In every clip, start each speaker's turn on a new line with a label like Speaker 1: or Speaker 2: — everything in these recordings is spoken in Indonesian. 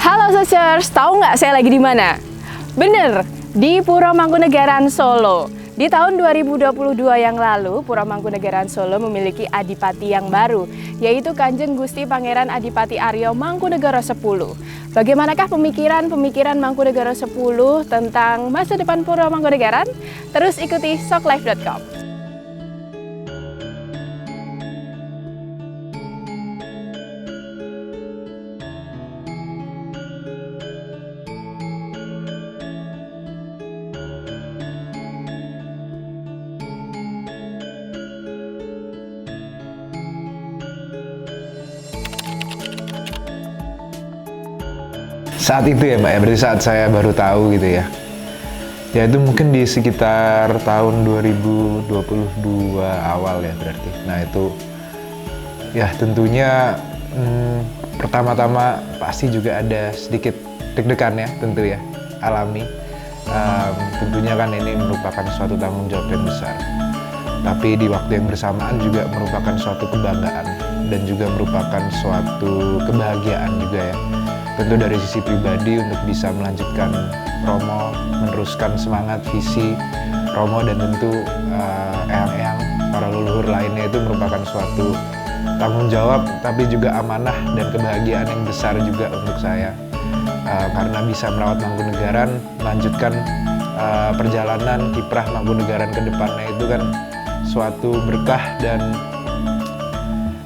Speaker 1: Halo Searchers, tahu nggak saya lagi di mana? Bener, di Puro Mangkunegaran, Solo. Di tahun 2022 yang lalu, Puro Mangkunegaran Solo memiliki adipati yang baru, yaitu Kanjeng Gusti Pangeran Adipati Aryo Mangkunegara X. Bagaimanakah pemikiran Mangkunegara X tentang masa depan Puro Mangkunegaran? Terus ikuti soklife.com.
Speaker 2: Saat itu ya Mbak ya, berarti saat saya baru tahu gitu ya. Ya itu mungkin di sekitar tahun 2022 awal ya berarti. Nah itu ya tentunya pertama-tama pasti juga ada sedikit deg-degan ya tentu ya, alami. Tentunya kan ini merupakan suatu tanggung jawab yang besar. Tapi di waktu yang bersamaan juga merupakan suatu kebanggaan dan juga merupakan suatu kebahagiaan juga ya. Tentu dari sisi pribadi untuk bisa melanjutkan Romo, meneruskan semangat, visi Romo dan tentu eyang-eyang para leluhur lainnya itu merupakan suatu tanggung jawab tapi juga amanah dan kebahagiaan yang besar juga untuk saya. Karena bisa merawat Mangkunegaran, melanjutkan perjalanan kiprah Mangkunegaran ke depannya itu kan suatu berkah dan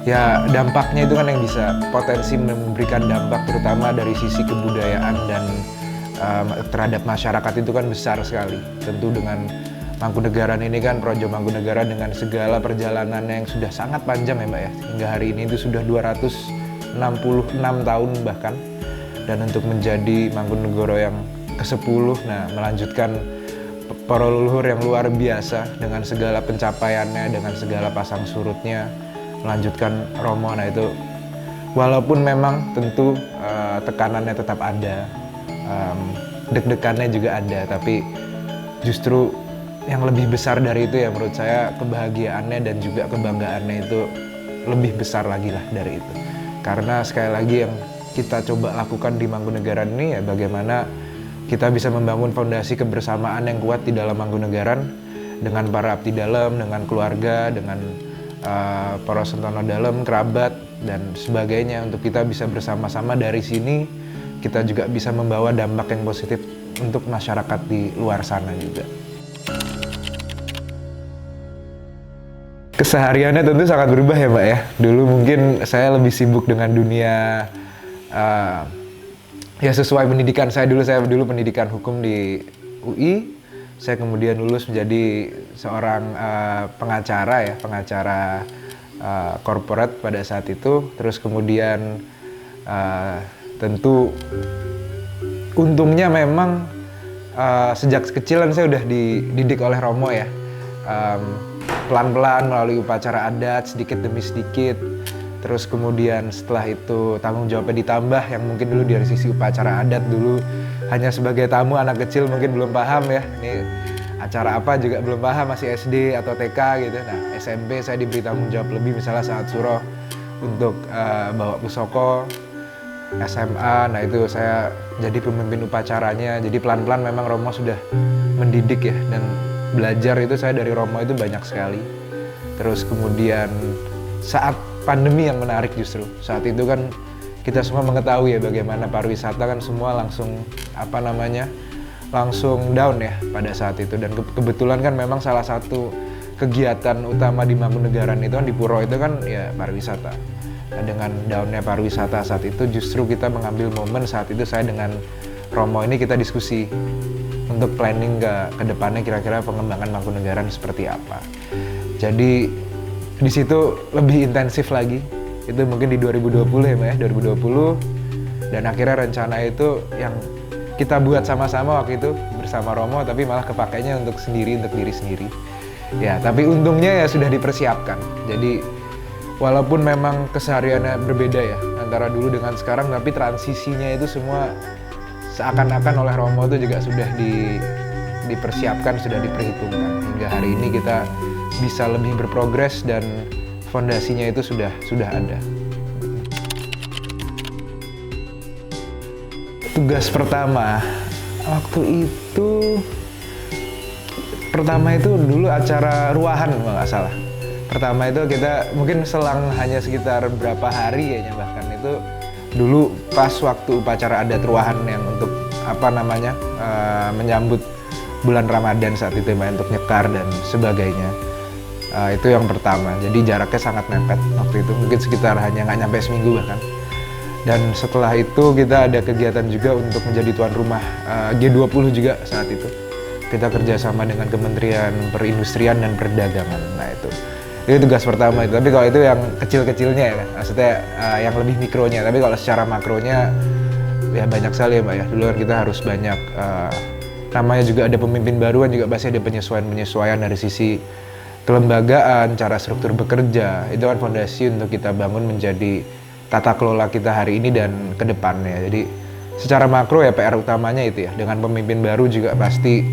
Speaker 2: ya dampaknya itu kan yang bisa potensi memberikan dampak terutama dari sisi kebudayaan dan terhadap masyarakat itu kan besar sekali. Tentu dengan Mangkunegaran ini kan Projo Mangkunegaran dengan segala perjalanannya yang sudah sangat panjang ya Mbak ya. Hingga hari ini itu sudah 266 tahun bahkan. Dan untuk menjadi Mangkunegoro yang ke-10, nah melanjutkan para leluhur yang luar biasa dengan segala pencapaiannya, dengan segala pasang surutnya, melanjutkan Romo. Nah itu walaupun memang tentu tekanannya tetap ada, deg-degannya juga ada, tapi justru yang lebih besar dari itu ya menurut saya kebahagiaannya dan juga kebanggaannya itu lebih besar lagi lah dari itu. Karena sekali lagi yang kita coba lakukan di Mangkunegaran ini ya bagaimana kita bisa membangun fondasi kebersamaan yang kuat di dalam Mangkunegaran dengan para abdi dalam, dengan keluarga, dengan para sentono dalam, kerabat, dan sebagainya untuk kita bisa bersama-sama dari sini kita juga bisa membawa dampak yang positif untuk masyarakat di luar sana juga. Kesehariannya tentu sangat berubah ya Mbak ya. Dulu mungkin saya lebih sibuk dengan dunia ya sesuai pendidikan saya dulu pendidikan hukum di UI. Saya kemudian lulus menjadi seorang pengacara corporate pada saat itu. Terus kemudian tentu untungnya memang sejak kecilan saya udah dididik oleh Romo ya. Pelan-pelan melalui upacara adat sedikit demi sedikit. Terus kemudian setelah itu tanggung jawabnya ditambah yang mungkin dulu dari sisi upacara adat dulu hanya sebagai tamu anak kecil mungkin belum paham ya, ini acara apa juga belum paham, masih SD atau TK gitu. Nah SMP saya diberi tanggung jawab lebih misalnya saat suruh untuk bawa pusoko, SMA, nah itu saya jadi pemimpin upacaranya. Jadi pelan-pelan memang Romo sudah mendidik ya, dan belajar itu saya dari Romo itu banyak sekali. Terus kemudian saat pandemi yang menarik justru, saat itu kan kita semua mengetahui ya bagaimana pariwisata kan semua langsung langsung down ya pada saat itu. Dan kebetulan kan memang salah satu kegiatan utama di Mangkunegaran itu kan di Puro itu kan ya pariwisata. Nah, dengan downnya pariwisata saat itu justru kita mengambil momen saat itu saya dengan Romo ini kita diskusi untuk planning ke depannya kira-kira pengembangan Mangkunegaran seperti apa. Jadi di situ lebih intensif lagi. Itu mungkin di 2020 ya Mbak ya, 2020. Dan akhirnya rencana itu yang kita buat sama-sama waktu itu bersama Romo, tapi malah kepakainya untuk diri sendiri. Ya, tapi untungnya ya sudah dipersiapkan. Jadi walaupun memang kesehariannya berbeda ya antara dulu dengan sekarang, tapi transisinya itu semua seakan-akan oleh Romo itu juga sudah dipersiapkan, sudah diperhitungkan. Hingga hari ini kita bisa lebih berprogres dan fondasinya itu sudah ada. tugas pertama waktu itu, pertama itu dulu acara ruahan kalau nggak salah. Pertama itu kita mungkin selang hanya sekitar berapa hari kayaknya, bahkan itu dulu pas waktu upacara adat ruahan yang untuk menyambut bulan Ramadan saat itu, untuk nyekar dan sebagainya. Itu yang pertama, jadi jaraknya sangat mepet waktu itu, mungkin sekitar hanya nggak nyampe seminggu bahkan. Dan setelah itu kita ada kegiatan juga untuk menjadi tuan rumah G20 juga saat itu. Kita kerjasama dengan Kementerian Perindustrian dan Perdagangan. Nah itu tugas pertama itu. Tapi kalau itu yang kecil-kecilnya ya, maksudnya yang lebih mikronya. Tapi kalau secara makronya ya banyak sekali ya Mbak ya. Dulu kan kita harus banyak, namanya juga ada pemimpin baru kan, juga pasti ada penyesuaian dari sisi kelembagaan, cara struktur bekerja. Itu kan fondasi untuk kita bangun menjadi tata kelola kita hari ini dan ke depannya. Jadi secara makro ya PR utamanya itu ya. Dengan pemimpin baru juga pasti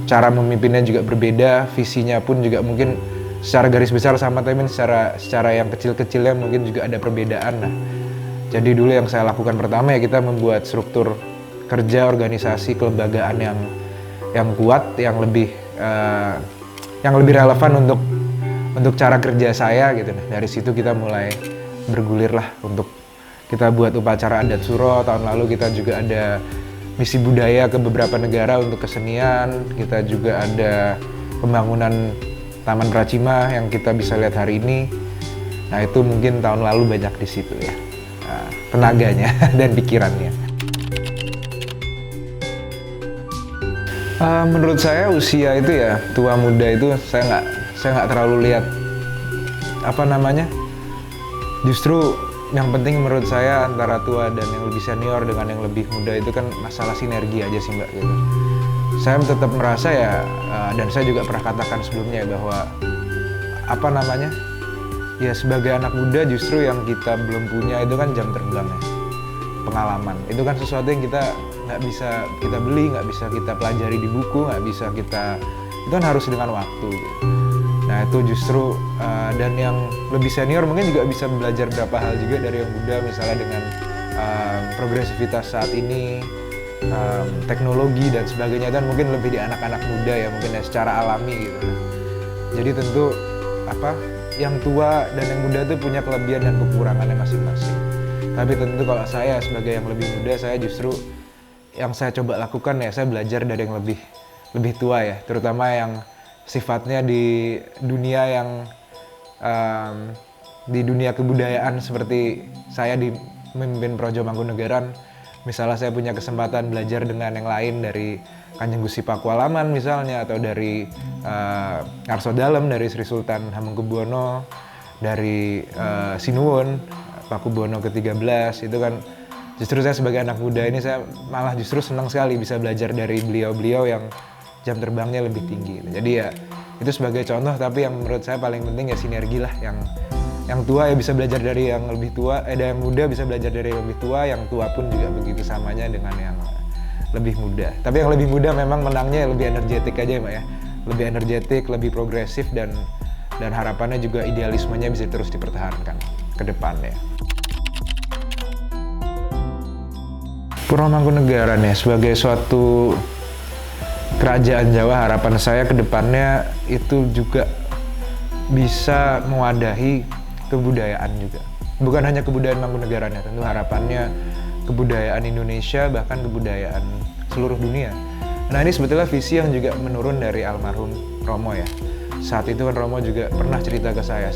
Speaker 2: cara memimpinnya juga berbeda, visinya pun juga mungkin secara garis besar sama, tapi secara yang kecil-kecilnya mungkin juga ada perbedaan. Nah, jadi dulu yang saya lakukan pertama ya kita membuat struktur kerja organisasi kelembagaan yang kuat, yang lebih relevan untuk cara kerja saya gitu. Nah, dari situ kita mulai bergulir lah untuk kita buat upacara adat Suro. Tahun lalu kita juga ada misi budaya ke beberapa negara untuk kesenian. Kita juga ada pembangunan Taman Pracima yang kita bisa lihat hari ini. Nah itu mungkin tahun lalu banyak di situ ya, tenaganya dan pikirannya. Menurut saya usia itu ya, tua muda itu saya nggak terlalu lihat Justru yang penting menurut saya antara tua dan yang lebih senior dengan yang lebih muda itu kan masalah sinergi aja sih Mbak gitu. Saya tetap merasa ya, dan saya juga pernah katakan sebelumnya bahwa ya sebagai anak muda justru yang kita belum punya itu kan jam terbang ya, pengalaman. Itu kan sesuatu yang kita nggak bisa kita beli, nggak bisa kita pelajari di buku, itu kan harus dengan waktu gitu. Nah itu justru, dan yang lebih senior mungkin juga bisa belajar beberapa hal juga dari yang muda, misalnya dengan progresivitas saat ini, teknologi dan sebagainya, dan mungkin lebih di anak-anak muda ya, mungkin ya secara alami gitu. Jadi tentu yang tua dan yang muda itu punya kelebihan dan kekurangannya masing-masing. Tapi tentu kalau saya sebagai yang lebih muda, saya justru yang saya coba lakukan ya, saya belajar dari yang lebih tua ya, terutama yang sifatnya di dunia di dunia kebudayaan seperti saya memimpin Projo Mangkunegaran. Misalnya saya punya kesempatan belajar dengan yang lain dari Kanjeng Gusti Pakualaman misalnya, atau dari Arso Dalem, dari Sri Sultan Hamengkubuwono, dari Sinuwun Pakubuwono ke-13. Itu kan justru saya sebagai anak muda ini, saya malah justru senang sekali bisa belajar dari beliau-beliau yang jam terbangnya lebih tinggi. Jadi ya itu sebagai contoh, tapi yang menurut saya paling penting ya sinergi lah. Yang tua ya bisa belajar dari yang lebih tua, yang muda bisa belajar dari yang lebih tua, yang tua pun juga begitu samanya dengan yang lebih muda. Tapi yang lebih muda memang menangnya lebih energetik aja ya Mbak ya. Lebih energetik, lebih progresif, dan harapannya juga idealismenya bisa terus dipertahankan ke depannya. Puro Mangkunegaran ya sebagai suatu kerajaan Jawa, harapan saya ke depannya itu juga bisa mewadahi kebudayaan juga. Bukan hanya kebudayaan Mangkunegaran ya, tentu harapannya kebudayaan Indonesia, bahkan kebudayaan seluruh dunia. Nah ini sebetulnya visi yang juga menurun dari almarhum Romo ya. Saat itu kan Romo juga pernah cerita ke saya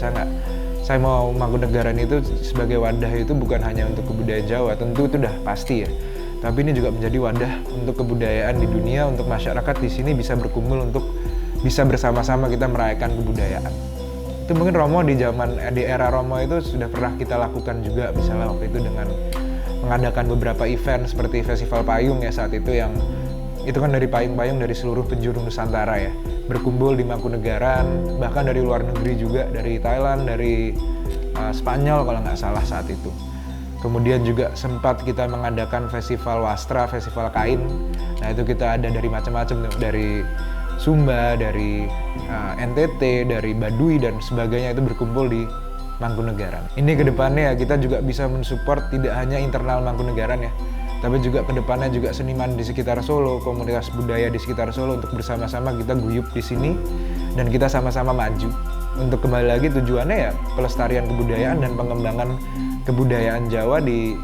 Speaker 2: mau Mangkunegaran itu sebagai wadah itu bukan hanya untuk kebudayaan Jawa, tentu itu udah pasti ya. Tapi ini juga menjadi wadah untuk kebudayaan di dunia, untuk masyarakat di sini bisa berkumpul untuk bisa bersama-sama kita merayakan kebudayaan. Itu mungkin Romo di era Romo itu sudah pernah kita lakukan juga, misalnya waktu itu dengan mengadakan beberapa event seperti Festival Payung ya saat itu, yang itu kan dari payung-payung dari seluruh penjuru Nusantara ya, berkumpul di Mangkunegaran, bahkan dari luar negeri juga, dari Thailand, dari Spanyol kalau nggak salah saat itu. Kemudian juga sempat kita mengadakan festival wastra, festival kain. Nah itu kita ada dari macam-macam, dari Sumba, dari NTT, dari Baduy dan sebagainya, itu berkumpul di Mangkunegaran. Ini kedepannya ya kita juga bisa mensupport tidak hanya internal Mangkunegaran ya, tapi juga kedepannya juga seniman di sekitar Solo, komunitas budaya di sekitar Solo untuk bersama-sama kita guyup di sini dan kita sama-sama maju. Untuk kembali lagi tujuannya ya pelestarian kebudayaan dan pengembangan kebudayaan Jawa di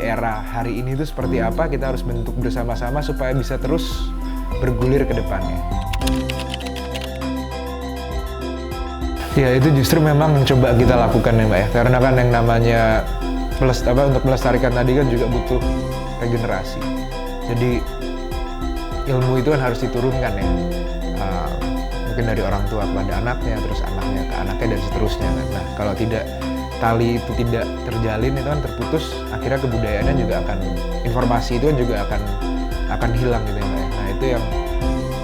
Speaker 2: era hari ini itu seperti apa, kita harus bentuk bersama-sama supaya bisa terus bergulir ke depannya. Ya itu justru memang mencoba kita lakukan ya Mbak ya, karena kan yang namanya untuk melestarikan tadi kan juga butuh regenerasi. Jadi ilmu itu kan harus diturunkan ya, mungkin dari orang tua kepada anaknya, terus anaknya ke anaknya dan seterusnya kan. Nah kalau tidak, tali itu tidak terjalin, itu kan terputus, akhirnya kebudayaannya juga akan, informasi itu kan juga akan hilang gitu ya Mbak ya. Nah itu yang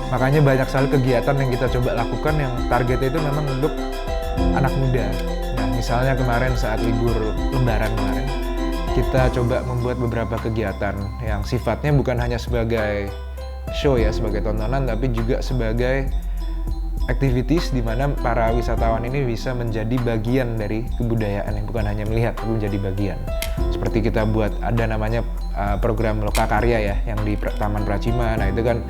Speaker 2: makanya banyak sekali kegiatan yang kita coba lakukan yang targetnya itu memang untuk anak muda. Nah misalnya kemarin saat libur lebaran kemarin, kita coba membuat beberapa kegiatan yang sifatnya bukan hanya sebagai show ya, sebagai tontonan, tapi juga sebagai activities di mana para wisatawan ini bisa menjadi bagian dari kebudayaan, yang bukan hanya melihat, tapi menjadi bagian. Seperti kita buat ada namanya program Lokakarya ya, yang di Taman Pracima. Nah itu kan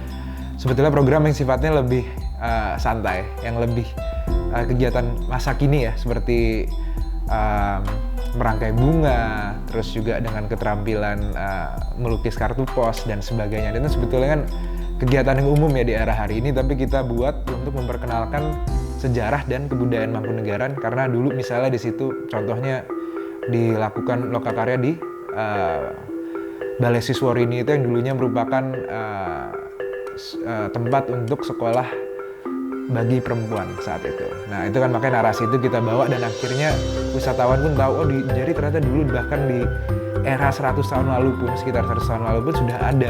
Speaker 2: sebetulnya program yang sifatnya lebih santai, yang lebih kegiatan masa kini ya, seperti merangkai bunga, terus juga dengan keterampilan melukis kartu pos dan sebagainya. Dan itu sebetulnya kan kegiatan yang umum ya di era hari ini, tapi kita buat untuk memperkenalkan sejarah dan kebudayaan Mangkunegaran, karena dulu misalnya di situ contohnya dilakukan Lokakarya di Balai Siswarini itu yang dulunya merupakan tempat untuk sekolah bagi perempuan saat itu. Nah itu kan makanya narasi itu kita bawa dan akhirnya wisatawan pun tahu, oh jadi ternyata dulu bahkan di era 100 tahun lalu pun, sekitar 100 tahun lalu pun sudah ada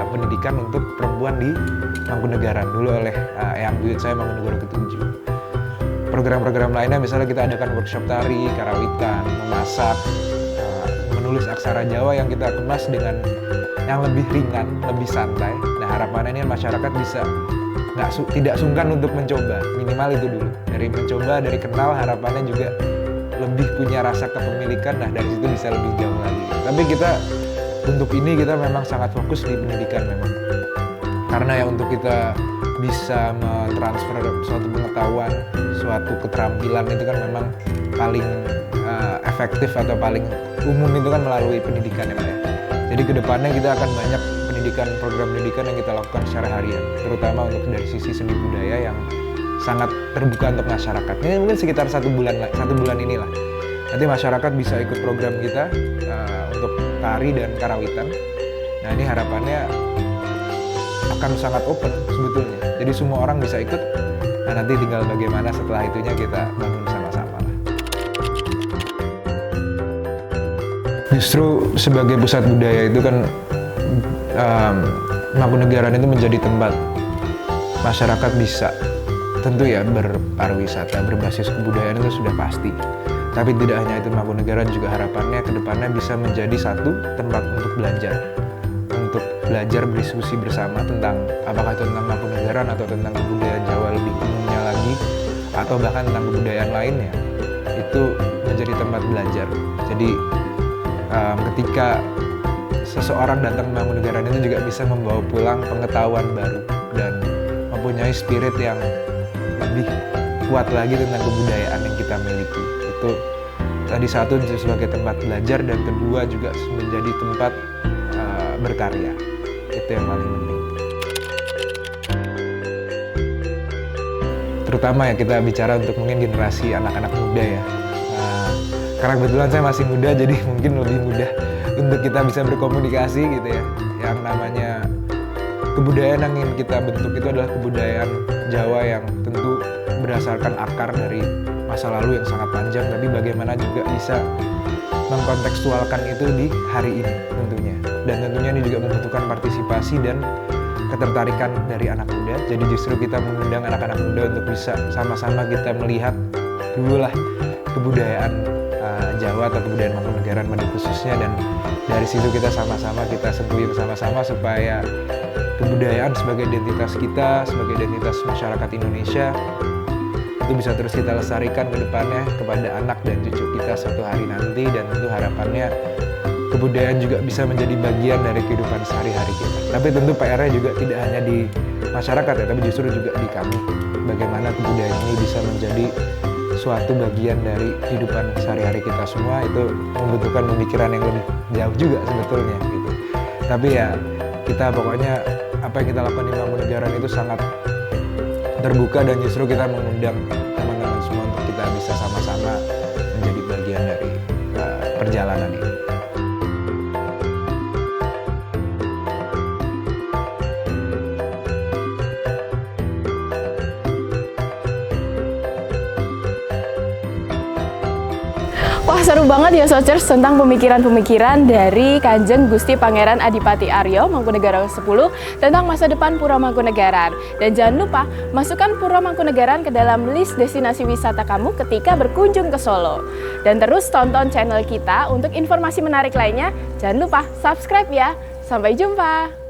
Speaker 2: pendidikan untuk perempuan di Mangkunegaran dulu oleh Eyang Buyut saya Mangkunegara ke-7. Program-program lainnya misalnya kita adakan workshop tari, karawitan, memasak, menulis aksara Jawa yang kita kemas dengan yang lebih ringan, lebih santai. Nah harapannya ini masyarakat bisa tidak sungkan untuk mencoba, minimal itu dulu. Dari mencoba, dari kenal, harapannya juga lebih punya rasa kepemilikan. Nah dari situ bisa lebih jauh lagi. Tapi kita untuk ini kita memang sangat fokus di pendidikan memang, karena ya untuk kita bisa mentransfer suatu pengetahuan, suatu keterampilan itu kan memang paling efektif atau paling umum itu kan melalui pendidikan ya Pak ya. Jadi kedepannya kita akan banyak program pendidikan yang kita lakukan secara harian, terutama untuk dari sisi seni budaya yang sangat terbuka untuk masyarakat. Ini mungkin sekitar satu bulan inilah. Nanti masyarakat bisa ikut program kita untuk tari dan karawitan. Nah ini harapannya akan sangat open sebetulnya. Jadi semua orang bisa ikut. Nah nanti tinggal bagaimana setelah itunya kita bangun sama-sama lah. Justru sebagai pusat budaya itu kan Mangkunegaran itu menjadi tempat masyarakat bisa tentu ya berpariwisata, berbasis kebudayaan itu sudah pasti. Tapi tidak hanya itu, Mangkunegaran juga harapannya ke depannya bisa menjadi satu tempat untuk belajar berdiskusi bersama tentang apakah itu tentang Mangkunegaran atau tentang kebudayaan Jawa lebih umumnya lagi, atau bahkan tentang kebudayaan lainnya. Itu menjadi tempat belajar. Jadi ketika seseorang datang ke Mangkunegaran itu juga bisa membawa pulang pengetahuan baru dan mempunyai spirit yang lebih kuat lagi tentang kebudayaan yang kita miliki. Itu tadi satu sebagai tempat belajar, dan kedua juga menjadi tempat berkarya. Itu yang paling penting. Terutama ya kita bicara untuk mungkin generasi anak-anak muda ya. Karena kebetulan saya masih muda, jadi mungkin lebih mudah untuk kita bisa berkomunikasi gitu ya. Yang namanya kebudayaan yang ingin kita bentuk itu adalah kebudayaan Jawa yang tentu berdasarkan akar dari masa lalu yang sangat panjang, tapi bagaimana juga bisa mengkontekstualkan itu di hari ini tentunya. Dan tentunya ini juga membutuhkan partisipasi dan ketertarikan dari anak muda. Jadi justru kita mengundang anak-anak muda untuk bisa sama-sama kita melihat dulu lah kebudayaan Jawa atau kebudayaan Mangkunegaran pada khususnya, dan dari situ kita sama-sama kita sentuhin sama-sama supaya kebudayaan sebagai identitas kita, sebagai identitas masyarakat Indonesia itu bisa terus kita lestarikan ke depannya kepada anak dan cucu kita suatu hari nanti. Dan tentu harapannya kebudayaan juga bisa menjadi bagian dari kehidupan sehari-hari kita. Tapi tentu PR-nya juga tidak hanya di masyarakat ya, tapi justru juga di kami. Bagaimana kebudayaan ini bisa menjadi suatu bagian dari kehidupan sehari-hari kita semua, itu membutuhkan pemikiran yang lebih jauh juga sebetulnya gitu. Tapi ya kita pokoknya apa yang kita lakukan di Mangkunegaran itu sangat terbuka, dan justru kita mengundang teman-teman semua untuk kita bisa sama-sama menjadi bagian dari perjalanan ini.
Speaker 1: Wah, seru banget ya Sochers tentang pemikiran-pemikiran dari Kanjeng Gusti Pangeran Adipati Aryo Mangkunegaran 10 tentang masa depan Pura Mangkunegaran. Dan jangan lupa masukkan Pura Mangkunegaran ke dalam list destinasi wisata kamu ketika berkunjung ke Solo. Dan terus tonton channel kita untuk informasi menarik lainnya. Jangan lupa subscribe ya. Sampai jumpa.